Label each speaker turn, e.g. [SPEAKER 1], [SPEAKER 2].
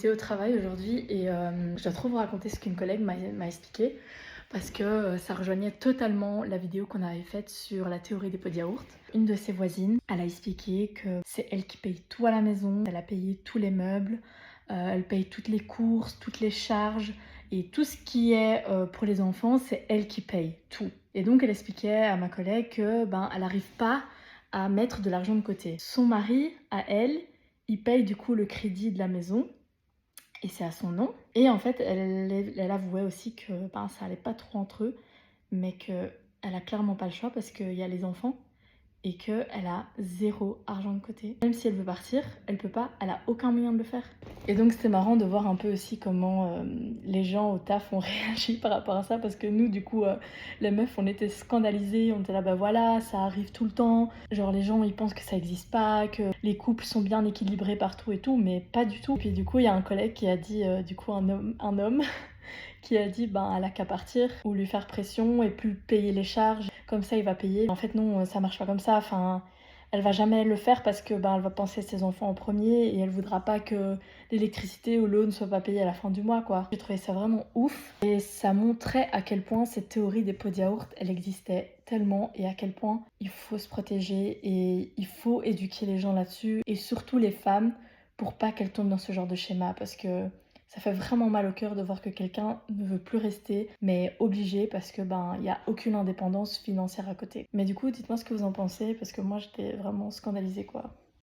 [SPEAKER 1] J'étais au travail aujourd'hui et je dois trop vous raconter ce qu'une collègue m'a expliqué parce que ça rejoignait totalement la vidéo qu'on avait faite sur la théorie des pots de yaourt. Une de ses voisines, elle a expliqué que c'est elle qui paye tout à la maison, elle a payé tous les meubles, elle paye toutes les courses, toutes les charges et tout ce qui est pour les enfants, c'est elle qui paye tout. Et donc elle expliquait à ma collègue que elle n'arrive pas à mettre de l'argent de côté. Son mari, à elle, il paye du coup le crédit de la maison et c'est à son nom. Et en fait, elle avouait aussi que ça allait pas trop entre eux, mais qu'elle a clairement pas le choix parce qu'il y a les enfants et qu'elle a zéro argent de côté. Même si elle veut partir, elle peut pas, elle a aucun moyen de le faire. Et donc c'était marrant de voir un peu aussi comment les gens au taf ont réagi par rapport à ça, parce que nous du coup les meufs on était scandalisées, on était là bah voilà ça arrive tout le temps, genre les gens ils pensent que ça existe pas, que les couples sont bien équilibrés partout et tout, mais pas du tout. Et puis du coup il y a un collègue qui a dit, du coup un homme qui a dit elle a qu'à partir ou lui faire pression et plus payer les charges, comme ça il va payer. En fait non, ça marche pas comme ça, enfin elle va jamais le faire parce que elle va penser à ses enfants en premier et elle voudra pas que l'électricité ou l'eau ne soit pas payée à la fin du mois quoi. J'ai trouvé ça vraiment ouf et ça montrait à quel point cette théorie des pots de yaourt elle existait tellement et à quel point il faut se protéger et il faut éduquer les gens là-dessus et surtout les femmes pour pas qu'elles tombent dans ce genre de schéma, parce que ça fait vraiment mal au cœur de voir que quelqu'un ne veut plus rester, mais est obligé parce que il y a aucune indépendance financière à côté. Mais du coup, dites-moi ce que vous en pensez, parce que moi j'étais vraiment scandalisée quoi.